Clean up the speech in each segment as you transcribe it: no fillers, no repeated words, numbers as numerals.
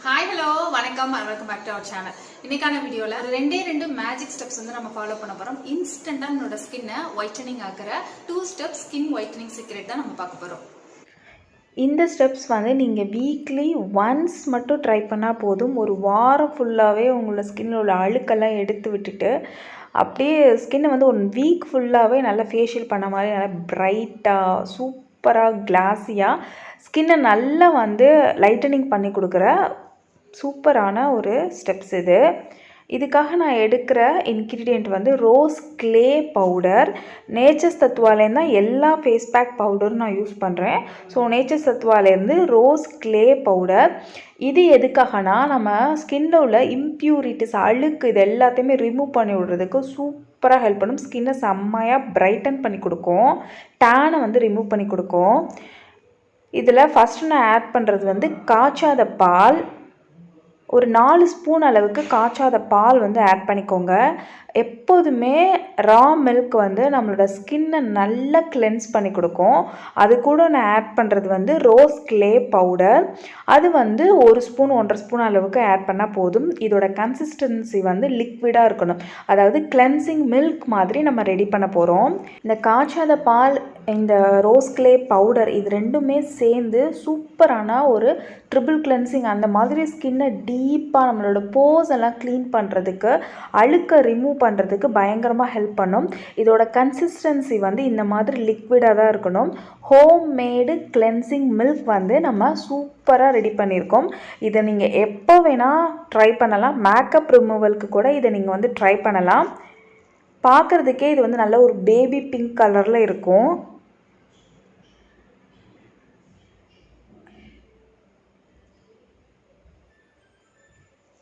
Hi hello வணக்கம் and welcome back to our channel. இன்னைக்கான வீடியோல ரெண்டு மேஜிக் ஸ்டெப்ஸ் வந்து நம்ம ஃபாலோ பண்ண போறோம். இன்ஸ்டன்டா நம்மளோட ஸ்கின்னை ஒயிட்டனிங் ஆக்குற 2 ஸ்டெப்ஸ் ஸ்கின் ஒயிட்டனிங் சீக்ரெட் தான் நம்ம பார்க்க போறோம். இந்த ஸ்டெப்ஸ் வந்து நீங்கள் வீக்லி ஒன்ஸ் மட்டும் ட்ரை பண்ணால் போதும். ஒரு வாரம் ஃபுல்லாகவே உங்களோட ஸ்கின்னில் உள்ள அழுக்கெல்லாம் எடுத்து விட்டுட்டு அப்படியே ஸ்கின்னை வந்து 1 வீக் ஃபுல்லாகவே நல்லா ஃபேஷியல் பண்ண மாதிரி நல்லா பிரைட்டாக சூப்பராக கிளாஸியாக ஸ்கின்னை நல்லா வந்து லைட்டனிங் பண்ணி கொடுக்குற சூப்பரான ஒரு ஸ்டெப்ஸ் இது. இதுக்காக நான் எடுக்கிற இன்க்ரீடியண்ட் வந்து ரோஸ் கிளே பவுடர். நேச்சர்ஸ் தத்துவாலேருந்து தான் எல்லா ஃபேஸ் பேக் பவுடரும் நான் யூஸ் பண்ணுறேன். ஸோ நேச்சர்ஸ் தத்துவாலேருந்து ரோஸ் கிளே பவுடர். இது எதுக்காகனா நம்ம ஸ்கின்னில் உள்ள இம்ப்யூரிட்டிஸ் அழுக்கு இது எல்லாத்தையுமே ரிமூவ் பண்ணி விடுறதுக்கு சூப்பராக ஹெல்ப் பண்ணும். ஸ்கின்னை செம்மையாக பிரைட்டன் பண்ணி கொடுக்கும், டேனை வந்து ரிமூவ் பண்ணி கொடுக்கும். இதில் ஃபஸ்ட்டு நான் ஆட் பண்ணுறது வந்து காய்ச்சாத பால். ஒரு 4 ஸ்பூன் அளவுக்கு காய்ச்சாத பால் வந்து ஆட் பண்ணிக்கோங்க. எப்போதுமே ரா மில்க் வந்து நம்மளோட ஸ்கின்னை நல்லா கிளென்ஸ் பண்ணி கொடுக்கும். அது கூட நான் ஆட் பண்ணுறது வந்து ரோஸ் கிளே பவுடர். அது வந்து 1 ஸ்பூன் 1.5 ஸ்பூன் அளவுக்கு ஆட் பண்ணால் போதும். இதோட கன்சிஸ்டன்சி வந்து லிக்விடாக இருக்கணும். அதாவது கிளென்சிங் மில்க் மாதிரி நம்ம ரெடி பண்ண போகிறோம். இந்த காய்ச்சாத பால், இந்த ரோஸ் கிளே பவுடர் இது ரெண்டுமே சேர்ந்து சூப்பரான ஒரு ட்ரிபிள் கிளென்சிங் அந்த மாதிரி ஸ்கின்னை டீப்பாக நம்மளோட போஸ் எல்லாம் க்ளீன் பண்ணுறதுக்கு, அழுக்கை ரிமூவ் பண்ணுறதுக்கு பயங்கரமாக ஹெல்ப் பண்ணும். இதோட கன்சிஸ்டன்சி வந்து இந்த மாதிரி லிக்விடாக தான் இருக்கணும். ஹோம் மேடு கிளென்சிங் மில்க் வந்து நம்ம சூப்பராக ரெடி பண்ணியிருக்கோம். இதை நீங்கள் எப்போ வேணால் ட்ரை பண்ணலாம். மேக்கப் ரிமூவலுக்கு கூட இதை நீங்கள் வந்து ட்ரை பண்ணலாம். பார்க்குறதுக்கே இது வந்து நல்ல ஒரு பேபி பிங்க் கலரில் இருக்கும்.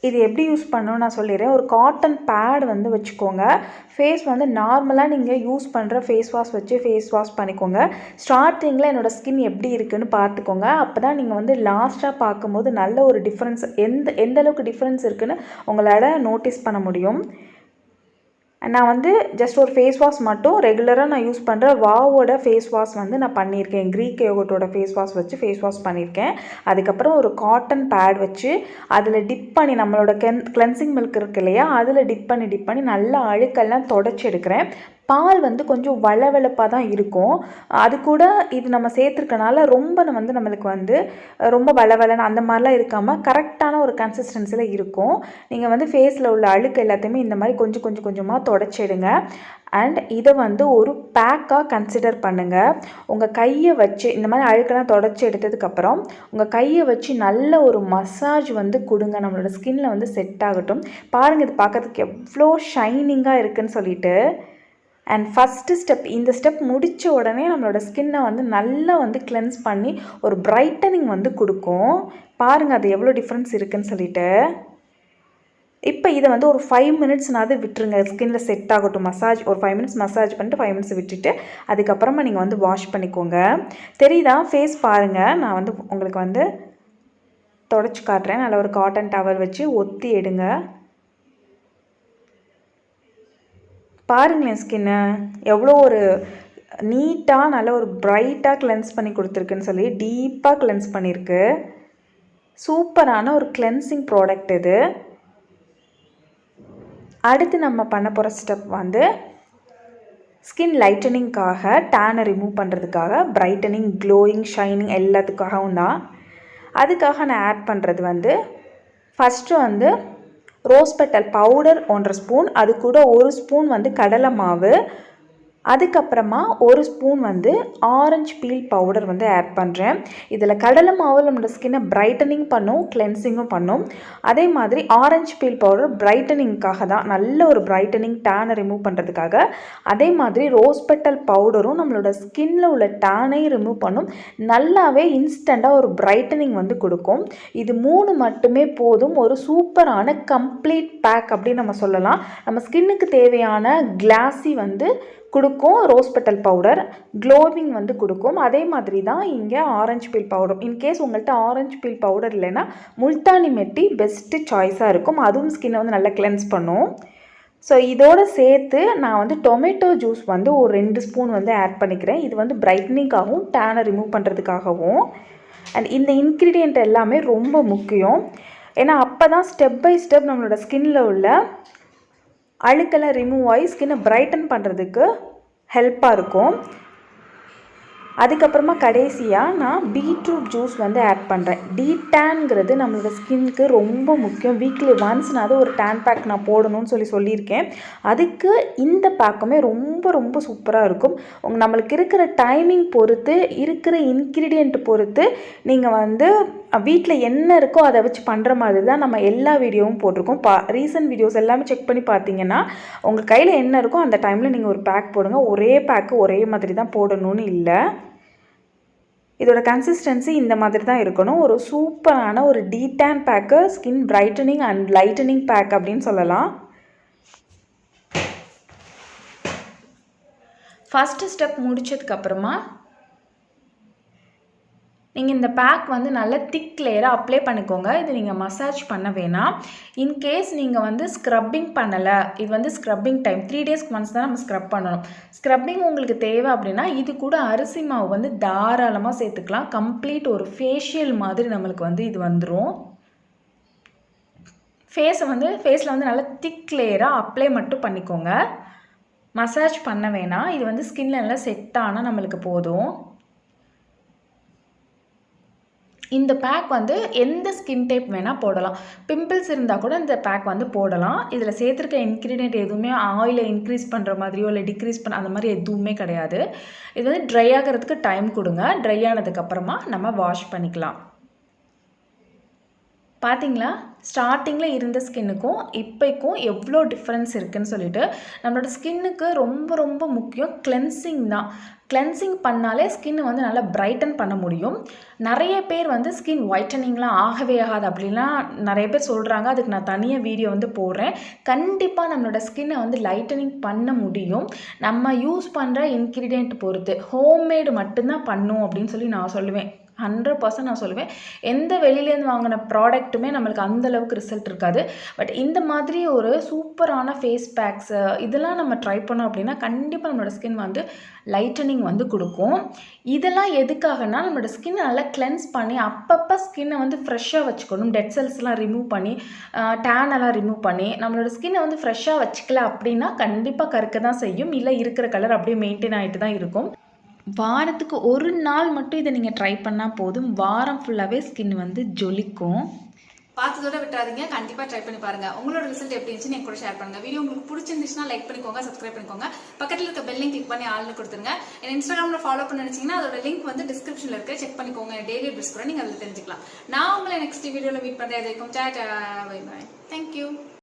இது எப்படி யூஸ் பண்ணணும்னு நான் சொல்லிடுறேன். ஒரு காட்டன் பேட் வந்து வச்சுக்கோங்க. ஃபேஸ் வந்து நார்மலாக நீங்கள் யூஸ் பண்ணுற ஃபேஸ் வாஷ் வச்சு ஃபேஸ் வாஷ் பண்ணிக்கோங்க. ஸ்டார்டிங்கில் என்னோடய ஸ்கின் எப்படி இருக்குதுன்னு பார்த்துக்கோங்க. அப்போ தான் நீங்கள் வந்து லாஸ்ட்டாக பார்க்கும்போது நல்ல ஒரு டிஃப்ரென்ஸ் எந்த அளவுக்கு டிஃப்ரென்ஸ் இருக்குதுன்னு உங்களால் நோட்டீஸ் பண்ண முடியும். நான் வந்து ஜஸ்ட் ஒரு ஃபேஸ் வாஷ் மட்டும் ரெகுலராக நான் யூஸ் பண்ணுற வாவோட ஃபேஸ் வாஷ் வந்து நான் பண்ணியிருக்கேன். க்ரீக் யோகட்டோட ஃபேஸ் வாஷ் வச்சு ஃபேஸ் வாஷ் பண்ணியிருக்கேன். அதுக்கப்புறம் ஒரு காட்டன் பேட் வச்சு அதில் டிப் பண்ணி நம்மளோட கிளென்சிங் மில்க் இருக்கு இல்லையா, அதில் டிப் பண்ணி நல்லா அழுக்கெல்லாம் தொடச்சி எடுக்கிறேன். பால் வந்து கொஞ்சம் வளவளப்பாக தான் இருக்கும். அது கூட இது நம்ம சேர்த்துருக்கனால ரொம்ப நம்மளுக்கு வந்து ரொம்ப வளவலன்னு அந்த மாதிரிலாம் இருக்காமல் கரெக்டான ஒரு கன்சிஸ்டன்சியில் இருக்கும். நீங்கள் வந்து ஃபேஸில் உள்ள அழுக்கு எல்லாத்தையுமே இந்த மாதிரி கொஞ்சமாக தொடச்சிடுங்க. அண்ட் இதை வந்து ஒரு பேக்காக கன்சிடர் பண்ணுங்கள். உங்கள் கையை வச்சு இந்த மாதிரி அழுக்கெல்லாம் தொடச்சி எடுத்ததுக்கப்புறம் உங்கள் கையை வச்சு நல்ல ஒரு மசாஜ் வந்து கொடுங்க. நம்மளோட ஸ்கின்னில் வந்து செட் ஆகட்டும். பாருங்கள், இது பார்க்கறதுக்கு எவ்வளோ ஷைனிங்காக இருக்குதுன்னு சொல்லிட்டு. அண்ட் ஃபஸ்ட்டு ஸ்டெப், இந்த ஸ்டெப் முடித்த உடனே நம்மளோட ஸ்கின்னை வந்து நல்லா வந்து கிளென்ஸ் பண்ணி ஒரு பிரைட்டனிங் வந்து கொடுக்கும். பாருங்கள் அது எவ்வளோ டிஃப்ரென்ஸ் இருக்குதுன்னு சொல்லிட்டு. இப்போ இதை வந்து ஒரு 5 மினிட்ஸ்னாவது விட்டுருங்க. ஸ்கின்னில் செட் ஆகட்டும். மசாஜ் ஒரு 5 மினிட்ஸ் மசாஜ் பண்ணிட்டு 5 மினிட்ஸ் விட்டுட்டு அதுக்கப்புறமா நீங்கள் வந்து வாஷ் பண்ணிக்கோங்க. தெரியுதா ஃபேஸ்? பாருங்கள், நான் வந்து உங்களுக்கு வந்து தொடச்சி காட்டுறேன். நல்லா ஒரு காட்டன் டவல் வச்சு ஒத்தி எடுங்க. பாருங்களேன் ஸ்கின்னு எவ்வளோ ஒரு நீட்டாக நல்ல ஒரு பிரைட்டாக கிளென்ஸ் பண்ணி கொடுத்துருக்குன்னு சொல்லி டீப்பாக கிளென்ஸ் பண்ணியிருக்கு. சூப்பரான ஒரு கிளென்சிங் ப்ராடக்ட் இது. அடுத்து நம்ம பண்ண போகிற ஸ்டெப் வந்து ஸ்கின் லைட்டனிங்காக, டேனை ரிமூவ் பண்ணுறதுக்காக, பிரைட்டனிங், க்ளோயிங், ஷைனிங் எல்லாத்துக்காகவும் தான். அதுக்காக நான் ஆட் பண்ணுறது வந்து ஃபஸ்ட்டு வந்து ரோஸ் பெட்டல் பவுடர் 1.5 ஸ்பூன், அது கூட 1 ஸ்பூன் வந்து கடலை மாவு, அதுக்கப்புறமா 1 ஸ்பூன் வந்து ஆரஞ்சு பீல் பவுடர் வந்து ஆட் பண்ணுறேன். இதில் கடலை மாவு நம்மளோட ஸ்கின்னை பிரைட்டனிங் பண்ணும், கிளென்சிங்கும் பண்ணும். அதே மாதிரி ஆரஞ்சு பீல் பவுடர் பிரைட்டனிங்காக தான், நல்ல ஒரு பிரைட்டனிங், டேனை ரிமூவ் பண்ணுறதுக்காக. அதே மாதிரி ரோஸ் பெட்டல் பவுடரும் நம்மளோட ஸ்கின்னில் உள்ள டேனையும் ரிமூவ் பண்ணும். நல்லாவே இன்ஸ்டண்ட்டாக ஒரு பிரைட்டனிங் வந்து கொடுக்கும். இது 3 மட்டுமே போதும். ஒரு சூப்பரான கம்ப்ளீட் பேக் அப்படின்னு நம்ம சொல்லலாம். நம்ம ஸ்கின்னுக்கு தேவையான கிளாஸி வந்து கொடுக்கும். ரோஸ் பெட்டல் பவுடர் க்ளோவிங் வந்து கொடுக்கும். அதே மாதிரி தான் இங்கே ஆரஞ்சு பீல் பவுடர். இன்கேஸ் உங்கள்கிட்ட ஆரஞ்சு பீல் பவுடர் இல்லைன்னா முல்தானி மெட்டி பெஸ்ட்டு சாய்ஸாக இருக்கும். அதுவும் ஸ்கின்னை வந்து நல்லா கிளென்ஸ் பண்ணும். ஸோ இதோடு சேர்த்து நான் வந்து டொமேட்டோ ஜூஸ் வந்து ஒரு 2 ஸ்பூன் வந்து ஆட் பண்ணிக்கிறேன். இது வந்து பிரைட்னிங்காகவும் டேனை ரிமூவ் பண்ணுறதுக்காகவும். அண்ட் இந்த இன்க்ரீடியண்ட் எல்லாமே ரொம்ப முக்கியம். ஏன்னா அப்போ தான் ஸ்டெப் பை ஸ்டெப் நம்மளோட ஸ்கின்னில் உள்ள அழுக்கெல்லாம் ரிமூவ் ஆகி ஸ்கின்னை பிரைட்டன் பண்ணுறதுக்கு ஹெல்ப்பாக இருக்கும். அதுக்கப்புறமா கடைசியாக நான் பீட்ரூட் ஜூஸ் வந்து ஆட் பண்ணுறேன். டீடான்ங்கிறது நம்மளோட ஸ்கின்னுக்கு ரொம்ப முக்கியம். வீக்லி ஒன்ஸ் நான் ஒரு டேன் பேக் நான் போடணும்னு சொல்லியிருக்கேன். அதுக்கு இந்த பேக்குமே ரொம்ப ரொம்ப சூப்பராக இருக்கும். நம்மளுக்கு இருக்கிற டைமிங் பொறுத்து, இருக்கிற இன்க்ரீடியண்ட் பொறுத்து நீங்கள் வந்து வீட்டில் என்ன இருக்கோ அதை வச்சு பண்ணுற மாதிரி தான் நம்ம எல்லா வீடியோவும் போட்டிருக்கோம். ரீசன்ட் வீடியோஸ் எல்லாமே செக் பண்ணி பார்த்தீங்கன்னா உங்கள் கையில் என்ன இருக்கோ அந்த டைமில் நீங்கள் ஒரு பேக் போடுங்க. ஒரே பேக்கு ஒரே மாதிரி தான் போடணும்னு இல்லை. இதோட கன்சிஸ்டன்சி இந்த மாதிரி தான் இருக்கணும். ஒரு சூப்பரான ஒரு detan pack, skin brightening and lightening pack அப்படின்னு சொல்லலாம். ஃபஸ்ட்டு ஸ்டெப் முடிச்சதுக்கப்புறமா நீங்கள் இந்த பேக் வந்து நல்ல திக் லேயராக அப்ளை பண்ணிக்கோங்க. இது நீங்கள் மசாஜ் பண்ண வேணாம். இன்கேஸ் நீங்கள் வந்து ஸ்க்ரப்பிங் பண்ணலை, இது வந்து ஸ்க்ரப்பிங் டைம் 3 டேஸ்க்கு ஒன்ஸ் தான் நம்ம ஸ்க்ரப் பண்ணணும். ஸ்க்ரப்பிங் உங்களுக்கு தேவை அப்படின்னா இது கூட அரிசி மாவு வந்து தாராளமாக சேர்த்துக்கலாம். கம்ப்ளீட் ஒரு ஃபேஷியல் மாதிரி நம்மளுக்கு வந்து இது வந்துடும். ஃபேஸில் வந்து நல்லா திக் லேயராக அப்ளை மட்டும் பண்ணிக்கோங்க. மசாஜ் பண்ண வேணாம். இது வந்து ஸ்கின்ல நல்லா செட் ஆனால் நம்மளுக்கு போதும். இந்த பேக் வந்து எந்த ஸ்கின் டைப் வேணால் போடலாம். பிம்பிள்ஸ் இருந்தால் கூட இந்த பேக் வந்து போடலாம். இதில் சேர்த்துருக்க இன்க்ரீடியன்ட் எதுவுமே ஆயிலை இன்க்ரீஸ் பண்ணுற மாதிரியோ இல்லை டிக்ரீஸ் பண்ண அந்த மாதிரி எதுவுமே கிடையாது. இது வந்து ட்ரை ஆகிறதுக்கு டைம் கொடுங்க. ட்ரை ஆனதுக்கப்புறமா நம்ம வாஷ் பண்ணிக்கலாம். பார்த்தீங்களா, ஸ்டார்டிங்கில் இருந்த ஸ்கின்னுக்கும் இப்போக்கும் எவ்வளோ டிஃப்ரென்ஸ் இருக்குதுன்னு சொல்லிட்டு. நம்மளோட ஸ்கின்னுக்கு ரொம்ப ரொம்ப முக்கியம் கிளென்சிங் தான். கிளென்சிங் பண்ணாலே ஸ்கின் வந்து நல்லா பிரைட்டன் பண்ண முடியும். நிறைய பேர் வந்து ஸ்கின் ஒயிட்டனிங்லாம் ஆகவே ஆகாது அப்படின்லாம் நிறைய பேர் சொல்கிறாங்க. அதுக்கு நான் தனியாக வீடியோ வந்து போடுறேன். கண்டிப்பாக நம்மளோட ஸ்கின்னை வந்து லைட்டனிங் பண்ண முடியும். நம்ம யூஸ் பண்ணுற இன்க்ரீடியன்ட் பொறுத்து. ஹோம்மேடு மட்டும்தான் பண்ணும் அப்படின்னு சொல்லி நான் சொல்லுவேன். 100% நான் சொல்லுவேன். எந்த வெளியிலேருந்து வாங்கின ப்ராடக்ட்டுமே நம்மளுக்கு அந்தளவுக்கு ரிசல்ட் இருக்காது. பட் இந்த மாதிரி ஒரு சூப்பரான ஃபேஸ் பேக்ஸு இதெல்லாம் நம்ம ட்ரை பண்ணோம் அப்படின்னா கண்டிப்பாக நம்மளோட ஸ்கின் வந்து லைட்டனிங் வந்து கொடுக்கும். இதெல்லாம் எதுக்காகனா நம்மளோட ஸ்கின்னை நல்லா கிளென்ஸ் பண்ணி அப்பப்போ ஸ்கின்னை வந்து ஃப்ரெஷ்ஷாக வச்சுக்கணும். டெட் செல்ஸ்லாம் ரிமூவ் பண்ணி டேன் எல்லாம் ரிமூவ் பண்ணி நம்மளோட ஸ்கின்னை வந்து ஃப்ரெஷ்ஷாக வச்சுக்கல அப்படின்னா கண்டிப்பாக கருக்க தான் செய்யும். இல்லை இருக்கிற கலர் அப்படியே மெயின்டைன் ஆகிட்டு தான் இருக்கும். வாரத்துக்கு ஒரு நாள் மட்டும் இதை நீங்கள் ட்ரை பண்ணால் போதும். வாரம் ஃபுல்லாகவே ஸ்கின் வந்து ஜொலிக்கும். பார்த்ததோட விட்டுறாதீங்க. கண்டிப்பாக ட்ரை பண்ணி பாருங்கள். உங்களோட ரிசல்ட் எப்படி இருந்துச்சு என் கூட ஷேர் பண்ணுங்கள். வீடியோ உங்களுக்கு பிடிச்சிருந்துச்சுன்னா லைக் பண்ணிக்கோங்க, சப்ஸ்கிரைப் பண்ணிக்கோங்க. பக்கத்தில் இருக்க பெல்லையும் கிளிக் பண்ணி ஆள்னு கொடுத்துருங்க. என் இன்ஸ்டாகிராமில் ஃபாலோ பண்ண நினச்சிங்கன்னா அதோட லிங்க் வந்து டிஸ்கிரிப்ஷனில் இருக்குது. செக் பண்ணிக்கோங்க. டெய்லி அப்டேட்ஸ் கூட நீங்கள் அதில் தெரிஞ்சுக்கலாம். நான் உங்களை நெக்ஸ்ட் வீடியோவில் மீட் பண்ணுறேன். அது வரைக்கும் டாடா, பை பாய்.